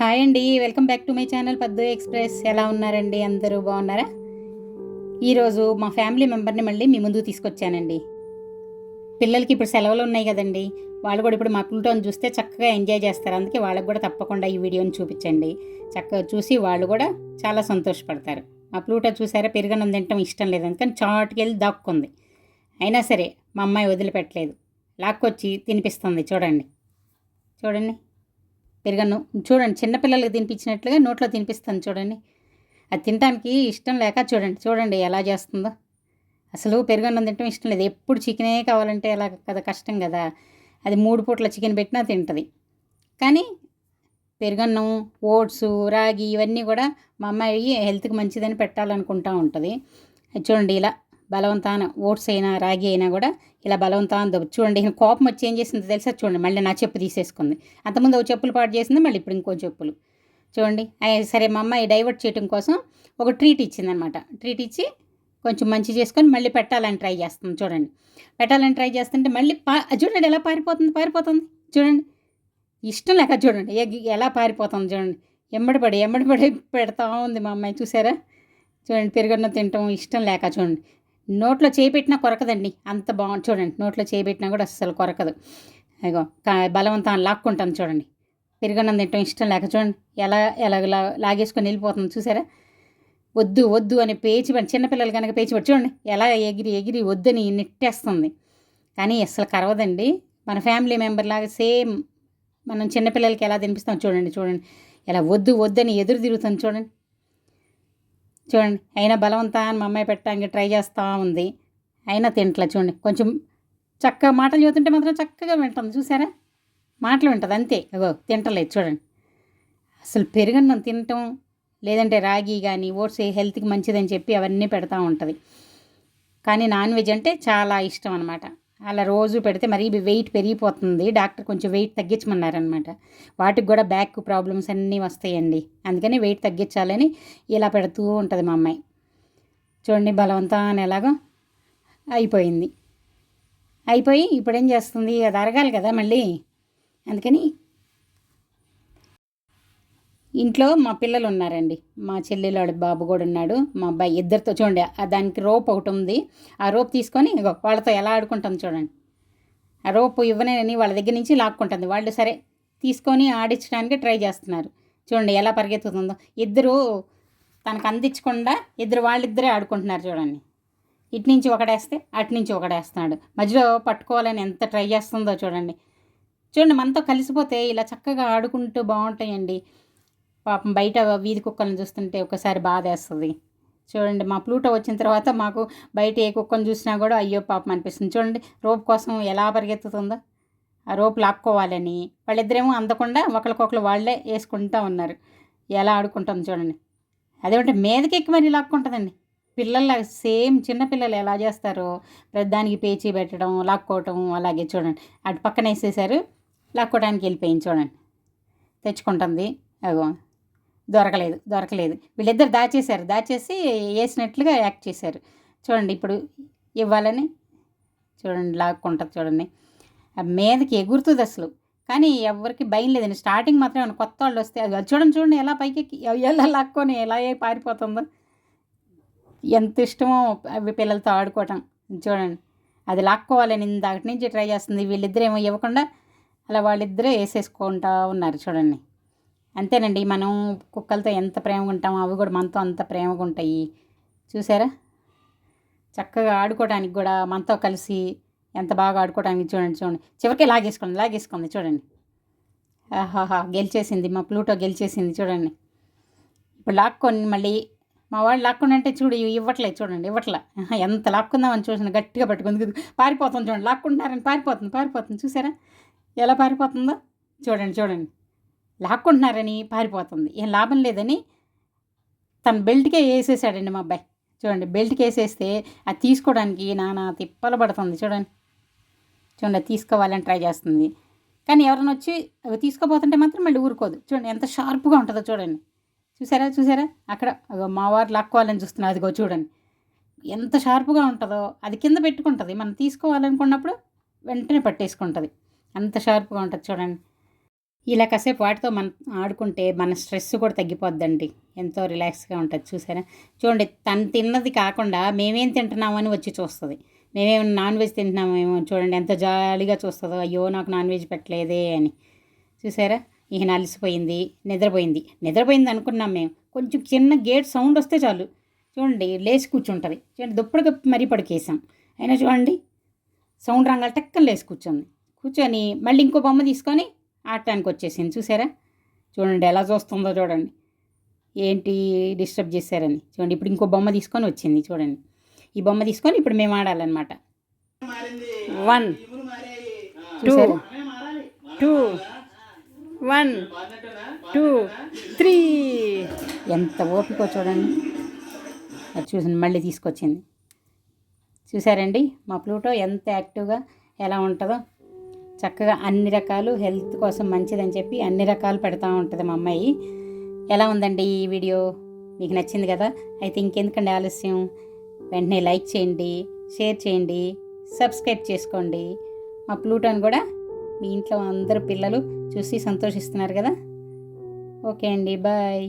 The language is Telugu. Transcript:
హాయ్ అండి, welcome back to my channel పద్దు ఎక్స్ప్రెస్. ఎలా ఉన్నారండి? అందరూ బాగున్నారా? ఈరోజు మా ఫ్యామిలీ మెంబర్ని మళ్ళీ మీ ముందుకు తీసుకొచ్చానండి. పిల్లలకి ఇప్పుడు సెలవులు ఉన్నాయి కదండి, వాళ్ళు కూడా ఇప్పుడు మా ప్లూటోని చూస్తే చక్కగా ఎంజాయ్ చేస్తారు. అందుకే వాళ్ళకి కూడా తప్పకుండా ఈ వీడియోని చూపించండి. చక్కగా చూసి వాళ్ళు కూడా చాలా సంతోషపడతారు. మా ప్లూటో చూసారా, పెరుగన్నం తినటం ఇష్టం లేదు, అందుకని చాటుకెళ్ళి దాక్కుంది. అయినా సరే మా అమ్మాయి వదిలిపెట్టలేదు, లాక్కొచ్చి తినిపిస్తుంది. చూడండి చూడండి పెరుగన్నం చూడండి, చిన్నపిల్లలకి తినిపించినట్లుగా నోట్లో తినిపిస్తాను చూడండి. అది తినడానికి ఇష్టం లేక చూడండి ఎలా చేస్తుందో. అసలు పెరుగన్నం తినటం ఇష్టం లేదు, ఎప్పుడు చికెనే కావాలంటే ఎలా కదా, కష్టం కదా. అది 3 పూట్ల చికెన్ పెట్టినా తింటుంది. కానీ పెరుగన్నం, ఓట్స్, రాగి ఇవన్నీ కూడా మా అమ్మాయి హెల్త్కి మంచిదని పెట్టాలనుకుంటూ ఉంటుంది. చూడండి ఇలా బలవంతాన ఓట్స్ అయినా రాగి అయినా కూడా ఇలా బలవంతాన చూడండి. కోపం వచ్చి ఏం చేసింది తెలుసా? చూడండి, మళ్ళీ నా చెప్పు తీసేసుకుంది. అంతకుముందు ఒక చెప్పులు పాటు చేసింది, మళ్ళీ ఇప్పుడు ఇంకో చెప్పులు. చూడండి, సరే మా అమ్మాయి డైవర్ట్ చేయడం కోసం ఒక ట్రీట్ ఇచ్చిందనమాట. ట్రీట్ ఇచ్చి కొంచెం మంచి చేసుకొని మళ్ళీ పెట్టాలని ట్రై చేస్తుంది. చూడండి, పెట్టాలని ట్రై చేస్తుంటే మళ్ళీ చూడండి ఎలా పారిపోతుంది చూడండి. ఇష్టం లేక చూడండి ఎలా పారిపోతుంది చూడండి. ఎంబడిపడి పెడతా ఉంది మా అమ్మాయి. చూసారా? చూడండి, పెరుగన్నం తినటం ఇష్టం లేక చూడండి. నోట్లో చేపెట్టినా కొరకదండి, అంత బాగుంది. చూడండి, నోట్లో చేపెట్టినా కూడా అస్సలు కొరకదు. అయ్యో బలవంతాన్ని లాక్కుంటాను చూడండి. పెరుగన్నం తినటం ఇష్టం లేక చూడండి ఎలా లాగేసుకొని వెళ్ళిపోతుంది. చూసారా? వద్దు అని పేచిపడి, చిన్నపిల్లలు కనుక పేచిపడి చూడండి ఎలా ఎగిరి వద్దని నెట్టేస్తుంది. కానీ అస్సలు కరవదండి. మన ఫ్యామిలీ మెంబర్ లాగా సేమ్ మనం చిన్నపిల్లలకి ఎలా తినిపిస్తాం చూడండి. ఎలా వద్దని ఎదురు తిరుగుతుంది చూడండి. అయినా బలవంతాన్ని మా అమ్మాయి పెట్టడానికి ట్రై చేస్తూ ఉంది, అయినా తింటలే. చూడండి, కొంచెం చక్కగా మాటలు చదువుతుంటే మాత్రం చక్కగా వింటుంది. చూసారా? మాటలు వింటుంది అంతే, తింటలేదు. చూడండి, అసలు పెరుగన్నం తినటం లేదంటే రాగి కానీ ఓట్స్ హెల్త్కి మంచిదని చెప్పి అవన్నీ పెడతా ఉంటుంది. కానీ నాన్ వెజ్ అంటే చాలా ఇష్టం అనమాట. అలా రోజు పెడితే మరీ వెయిట్ పెరిగిపోతుంది. డాక్టర్ కొంచెం వెయిట్ తగ్గించమన్నారనమాట. వాటికి కూడా బ్యాక్ ప్రాబ్లమ్స్ అన్నీ వస్తాయండి. అందుకని వెయిట్ తగ్గించాలని ఇలా పెడుతూ ఉంటుంది మా అమ్మాయి. చూడండి, బలవంతాన్ని ఎలాగో అయిపోయి ఇప్పుడు ఏం చేస్తుంది, అది అరగాలి కదా మళ్ళీ. అందుకని ఇంట్లో మా పిల్లలు ఉన్నారండి, మా చెల్లెలు బాబు కూడా ఉన్నాడు, మా అబ్బాయి, ఇద్దరితో చూడండి. దానికి రోప్ ఒకటి ఉంది. ఆ రోప్ తీసుకొని వాళ్ళతో ఎలా ఆడుకుంటుంది చూడండి. ఆ రోప్ ఇవ్వనని వాళ్ళ దగ్గర నుంచి లాక్కుంటుంది. వాళ్ళు సరే తీసుకొని ఆడించడానికి ట్రై చేస్తున్నారు. చూడండి ఎలా పరిగెత్తుతుందో. ఇద్దరు తనకు అందించకుండా వాళ్ళిద్దరే ఆడుకుంటున్నారు. చూడండి, ఇటు నుంచి ఒకడేస్తే అటు నుంచి ఒకడేస్తున్నాడు. మధ్యలో పట్టుకోవాలని ఎంత ట్రై చేస్తుందో చూడండి. మనతో కలిసిపోతే ఇలా చక్కగా ఆడుకుంటూ బాగుంటాయండి. పాపం బయట వీధి కుక్కలను చూస్తుంటే ఒకసారి బాధేస్తుంది. చూడండి, మా ప్లూటో వచ్చిన తర్వాత మాకు బయట ఏ కుక్కను చూసినా కూడా అయ్యో పాపం అనిపిస్తుంది. చూడండి, రోప్ కోసం ఎలా పరిగెత్తుతుందో. ఆ రోప్ లాక్కోవాలని వాళ్ళిద్దరేమో అందకుండా ఒకరికొకరు వాళ్ళే వేసుకుంటూ ఉన్నారు. ఎలా ఆడుకుంటుంది చూడండి. అదేమంటే మీదకి ఎక్కి మరీ లాక్కుంటుందండి. పిల్లల్లా సేమ్ చిన్నపిల్లలు ఎలా చేస్తారో దానికి పేచీ పెట్టడం, లాక్కోవటం అలాగే. చూడండి, అటు పక్కన వేసేసారు, లాక్కోవడానికి వెళ్ళిపోయింది. చూడండి, తెచ్చుకుంటుంది. అగో దొరకలేదు. వీళ్ళిద్దరు దాచేసి వేసినట్లుగా యాక్ట్ చేశారు. చూడండి, ఇప్పుడు ఇవ్వాలని చూడండి లాక్కుంటుంది. చూడండి, మీదకి ఎగురుతుంది అసలు. కానీ ఎవరికి భయం లేదండి. స్టార్టింగ్ మాత్రం ఏమైనా కొత్త వాళ్ళు వస్తే అది చూడండి ఎలా పైకి ఎలా లాక్కొని ఎలా పారిపోతుందో. ఎంత ఇష్టమో అవి పిల్లలతో ఆడుకోవటం. చూడండి, అది లాక్కోవాలని ఇందాటి నుంచి ట్రై చేస్తుంది. వీళ్ళిద్దరేమో ఇవ్వకుండా అలా వాళ్ళిద్దరే వేసేసుకుంటూ ఉన్నారు. చూడండి, అంతేనండి, మనం కుక్కలతో ఎంత ప్రేమగా ఉంటామో అవి కూడా మనతో అంత ప్రేమగా ఉంటాయి. చూసారా? చక్కగా ఆడుకోవడానికి కూడా మనతో కలిసి ఎంత బాగా ఆడుకోవడానికి. చూడండి చివరికి లాగేసుకుంది. చూడండి, ఆహాహా గెలిచేసింది, మా ప్లూటో గెలిచేసింది. చూడండి, ఇప్పుడు లాక్కొని మళ్ళీ మా వాళ్ళు లాక్కుండా అంటే ఇవ్వట్లేదు. చూడండి, ఎంత లాక్కుందామని చూసిన గట్టిగా పట్టుకుంది, పారిపోతుంది. చూడండి, లాక్కుంటున్నారని పారిపోతుంది. చూసారా ఎలా పారిపోతుందో? చూడండి లాక్కుంటున్నారని పారిపోతుంది. ఏం లాభం లేదని తన బెల్ట్కే వేసేసాడండి మా అబ్బాయి. చూడండి, బెల్ట్కి వేసేస్తే అది తీసుకోవడానికి నానా తిప్పలు పడుతుంది. చూడండి తీసుకోవాలని ట్రై చేస్తుంది. కానీ ఎవరైనా వచ్చి అవి తీసుకోపోతుంటే మాత్రం మళ్ళీ ఊరుకోదు. చూడండి ఎంత షార్ప్గా ఉంటుందో. చూసారా? అక్కడ మా వారు లాక్కోవాలని చూస్తున్నారు. అదిగో చూడండి ఎంత షార్ప్గా ఉంటుందో. అది కింద పెట్టుకుంటుంది, మనం తీసుకోవాలనుకున్నప్పుడు వెంటనే పట్టేసుకుంటుంది. అంత షార్ప్గా ఉంటుంది. చూడండి, ఇలా కాసేపు వాటితో మనం ఆడుకుంటే మన స్ట్రెస్ కూడా తగ్గిపోద్దండి. ఎంతో రిలాక్స్గా ఉంటుంది. చూసారా? చూడండి, తను తిన్నది కాకుండా మేమేం తింటున్నామని వచ్చి చూస్తుంది. మేమేమైనా నాన్ వెజ్ తింటున్నామేమో చూడండి ఎంత జాలీగా చూస్తుందో. అయ్యో నాకు నాన్ వెజ్ పెట్టలేదే అని. చూసారా? ఇక అలసిపోయింది, నిద్రపోయింది అనుకున్నాం మేము. కొంచెం చిన్న గేట్ సౌండ్ వస్తే చాలు చూడండి లేచి కూర్చుంటుంది. చూడండి దుప్పటి మరీ పడుకేసాం అయినా చూడండి సౌండ్ రంగాలు టక్కన లేచి కూర్చొని మళ్ళీ ఇంకో బొమ్మ తీసుకొని ఆడటానికి వచ్చేసింది. చూసారా? చూడండి ఎలా చూస్తుందో చూడండి. ఏంటి డిస్టర్బ్ చేశారని. చూడండి ఇప్పుడు ఇంకో బొమ్మ తీసుకొని వచ్చింది. చూడండి ఈ బొమ్మ తీసుకొని ఇప్పుడు మేము ఆడాలన్నమాట. 1 2 2 1 2 3 ఎంత ఓపికో చూడండి. అది చూసింది మళ్ళీ తీసుకొచ్చింది. చూసారండి మా ప్లూటో ఎంత యాక్టివ్గా ఎలా ఉంటుందో. చక్కగా అన్ని రకాలు హెల్త్ కోసం మంచిదని చెప్పి అన్ని రకాలు పెడతా ఉంటుంది మా అమ్మాయి. ఎలా ఉందండి ఈ వీడియో? మీకు నచ్చింది కదా? అయితే ఇంకెందుకండి ఆలస్యం, వెంటనే లైక్ చేయండి, షేర్ చేయండి, సబ్స్క్రైబ్ చేసుకోండి. మా ప్లూటోని కూడా మీ ఇంట్లో అందరు పిల్లలు చూసి సంతోషిస్తున్నారు కదా. ఓకే అండి, బాయ్.